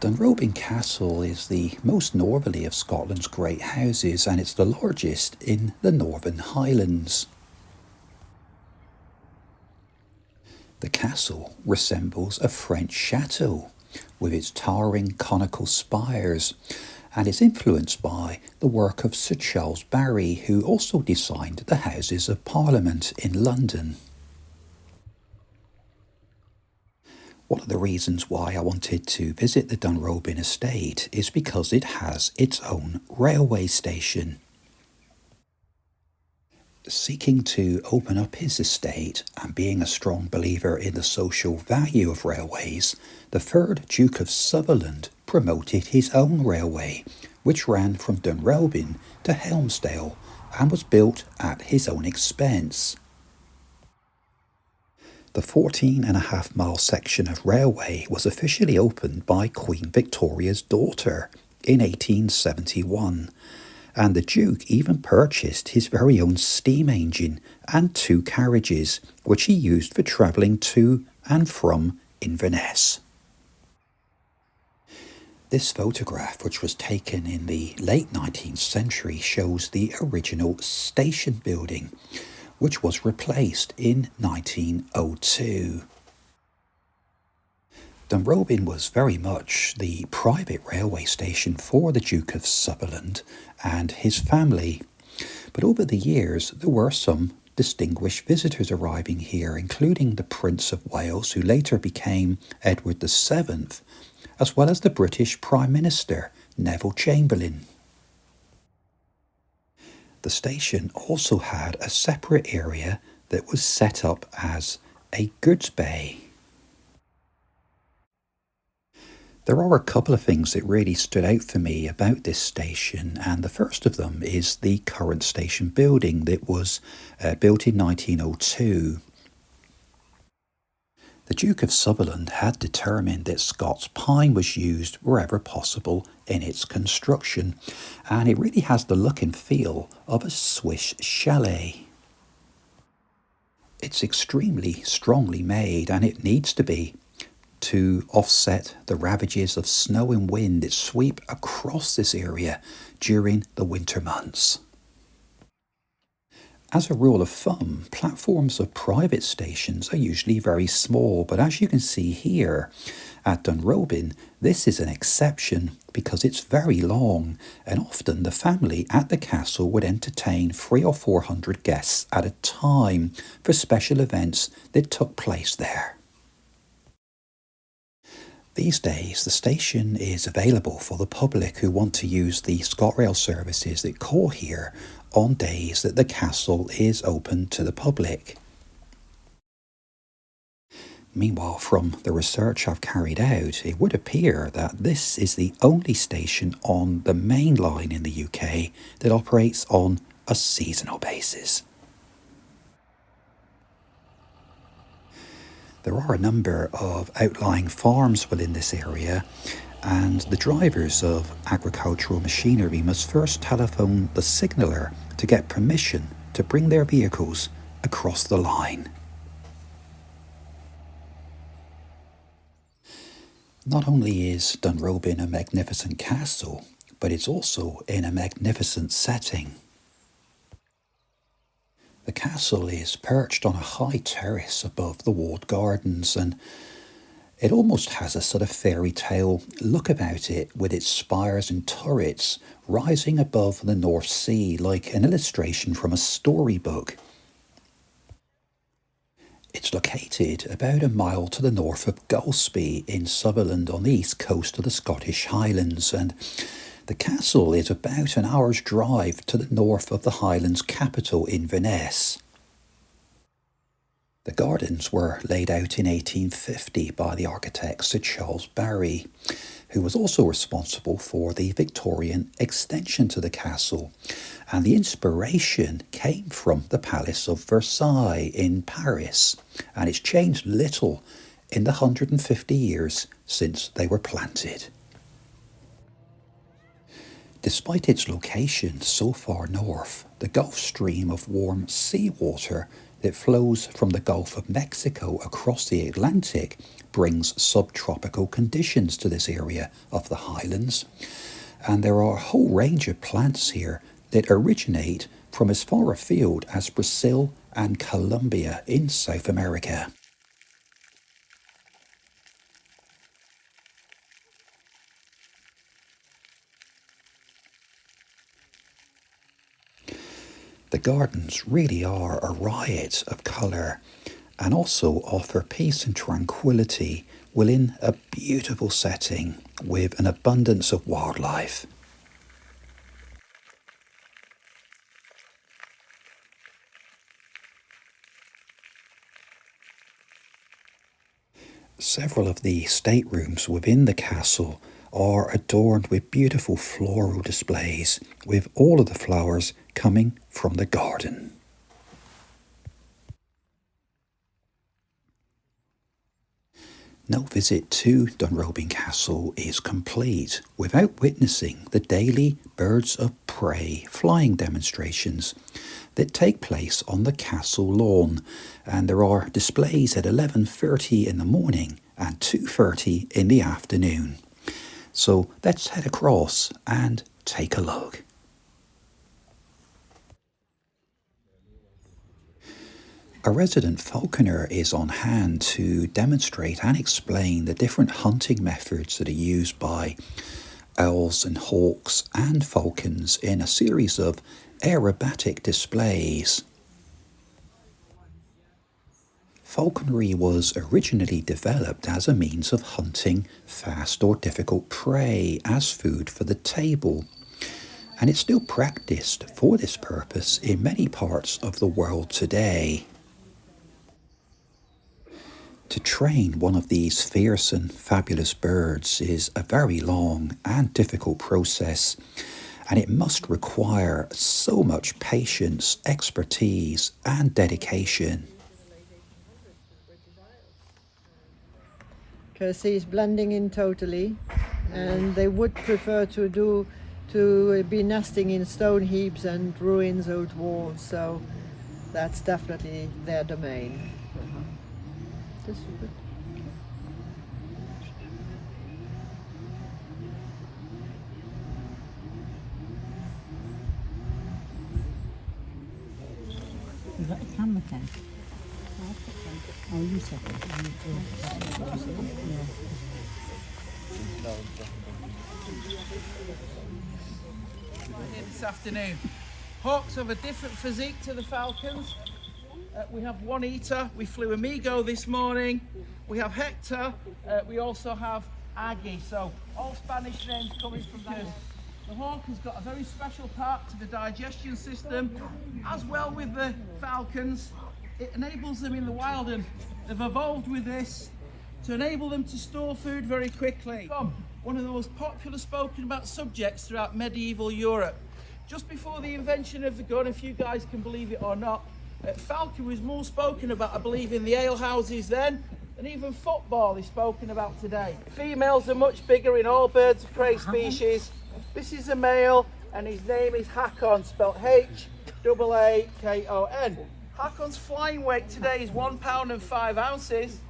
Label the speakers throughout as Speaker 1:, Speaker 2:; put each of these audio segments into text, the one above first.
Speaker 1: Dunrobin Castle is the most northerly of Scotland's great houses, and it's the largest in the Northern Highlands. The castle resembles a French chateau with its towering conical spires, and is influenced by the work of Sir Charles Barry, who also designed the Houses of Parliament in London. One of the reasons why I wanted to visit the Dunrobin estate is because it has its own railway station. Seeking to open up his estate and being a strong believer in the social value of railways, the 3rd Duke of Sutherland promoted his own railway, which ran from Dunrobin to Helmsdale and was built at his own expense. The 14.5-mile section of railway was officially opened by Queen Victoria's daughter in 1871, and the Duke even purchased his very own steam engine and 2 carriages, which he used for travelling to and from Inverness. This photograph, which was taken in the late 19th century, shows the original station building, which was replaced in 1902. Dunrobin was very much the private railway station for the Duke of Sutherland and his family, but over the years there were some distinguished visitors arriving here, including the Prince of Wales, who later became Edward VII, as well as the British Prime Minister Neville Chamberlain. The station also had a separate area that was set up as a goods bay. There are a couple of things that really stood out for me about this station, and the first of them is the current station building that was built in 1902. The Duke of Sutherland had determined that Scots pine was used wherever possible in its construction, and it really has the look and feel of a Swiss chalet. It's extremely strongly made, and it needs to be, to offset the ravages of snow and wind that sweep across this area during the winter months. As a rule of thumb, platforms of private stations are usually very small, but as you can see here at Dunrobin, this is an exception because it's very long, and often the family at the castle would entertain 300 or 400 guests at a time for special events that took place there. These days, the station is available for the public who want to use the Scot Rail services that call here on days that the castle is open to the public. Meanwhile, from the research I've carried out, it would appear that this is the only station on the main line in the UK that operates on a seasonal basis. There are a number of outlying farms within this area, and the drivers of agricultural machinery must first telephone the signaller to get permission to bring their vehicles across the line. Not only is Dunrobin a magnificent castle, but it's also in a magnificent setting. The castle is perched on a high terrace above the walled gardens, and it almost has a sort of fairy tale look about it, with its spires and turrets rising above the North Sea like an illustration from a storybook. It's located about a mile to the north of Gulspie in Sutherland on the east coast of the Scottish Highlands, and the castle is about an hour's drive to the north of the Highlands capital, Inverness. The gardens were laid out in 1850 by the architect Sir Charles Barry, who was also responsible for the Victorian extension to the castle, and the inspiration came from the Palace of Versailles in Paris, and it's changed little in the 150 years since they were planted. Despite its location so far north, the Gulf Stream of warm seawater that flows from the Gulf of Mexico across the Atlantic brings subtropical conditions to this area of the Highlands. And there are a whole range of plants here that originate from as far afield as Brazil and Colombia in South America. The gardens really are a riot of colour and also offer peace and tranquility within a beautiful setting with an abundance of wildlife. Several of the staterooms within the castle are adorned with beautiful floral displays, with all of the flowers coming from the garden. No visit to Dunrobin Castle is complete without witnessing the daily birds of prey flying demonstrations that take place on the castle lawn, and there are displays at 11:30 in the morning and 2:30 in the afternoon. So let's head across and take a look. A resident falconer is on hand to demonstrate and explain the different hunting methods that are used by owls and hawks and falcons in a series of aerobatic displays. Falconry was originally developed as a means of hunting fast or difficult prey as food for the table, and it's still practiced for this purpose in many parts of the world today. To train one of these fierce and fabulous birds is a very long and difficult process, and it must require so much patience, expertise, and dedication.
Speaker 2: Because he's blending in totally, and they would prefer to be nesting in stone heaps and ruins, old walls, so that's definitely their domain. This is good.
Speaker 3: You've got a camera then? Oh, you said it.
Speaker 4: Here this afternoon. Hawks have a different physique to the falcons. We have one eater. We flew Amigo this morning. We have Hector. We also have Aggie. So all Spanish names coming from there. The hawk has got a very special part to the digestion system, as well with the falcons. It enables them in the wild, and they've evolved with this to enable them to store food very quickly. One of the most popular spoken about subjects throughout medieval Europe. Just before the invention of the gun, if you guys can believe it or not, falcon was more spoken about, I believe, in the alehouses then, and even football is spoken about today. Females are much bigger in all birds of prey species. This is a male, and his name is Hakon, spelled H-A-A-K-O-N. Hakon's flying weight today is 1 pound and 5 ounces,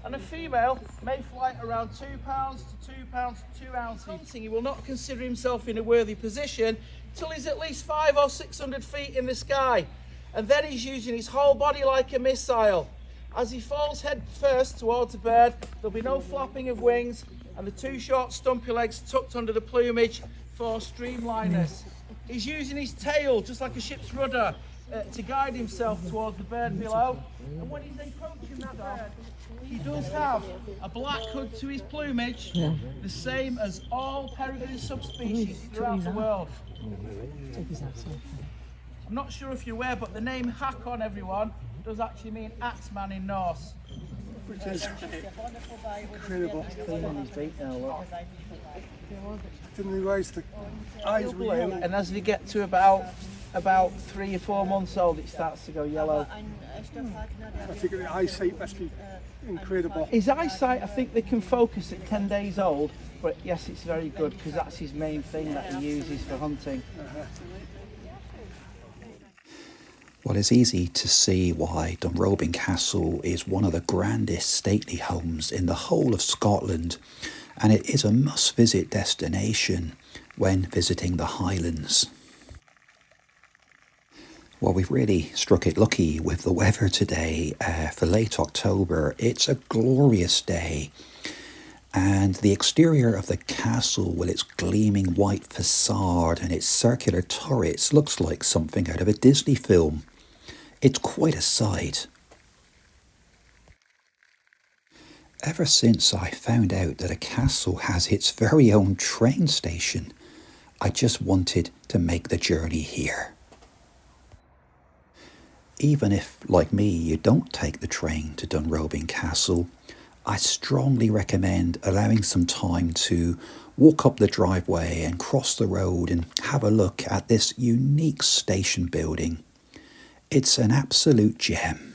Speaker 4: and a female may fly around 2 pounds to 2 pounds to 2 ounces. He will not consider himself in a worthy position till he's at least 500 or 600 feet in the sky, and then he's using his whole body like a missile. As he falls head first towards the bird, there'll be no flapping of wings, and the 2 short stumpy legs tucked under the plumage for streamliness. He's using his tail just like a ship's rudder to guide himself towards the bird below, and when he's approaching that bird, he does have a black hood to his plumage, the same as all peregrine subspecies throughout the world. I'm not sure if you're aware, but the name Hakon, everyone, does actually mean axeman in Norse.
Speaker 5: Incredible. Clean on his beak now, look. Didn't realise the eyes were yellow.
Speaker 4: And as they get to about 3 or 4 months old, it starts to go yellow.
Speaker 5: I think the eyesight must be incredible.
Speaker 4: His eyesight, I think they can focus at 10 days old, but yes, it's very good because that's his main thing that he uses for hunting.
Speaker 1: Well, it's easy to see why Dunrobin Castle is one of the grandest stately homes in the whole of Scotland, and it is a must-visit destination when visiting the Highlands. Well, we've really struck it lucky with the weather today. For late October, it's a glorious day. And the exterior of the castle, with its gleaming white facade and its circular turrets, looks like something out of a Disney film. It's quite a sight. Ever since I found out that a castle has its very own train station, I just wanted to make the journey here. Even if, like me, you don't take the train to Dunrobin Castle, I strongly recommend allowing some time to walk up the driveway and cross the road and have a look at this unique station building. It's an absolute gem.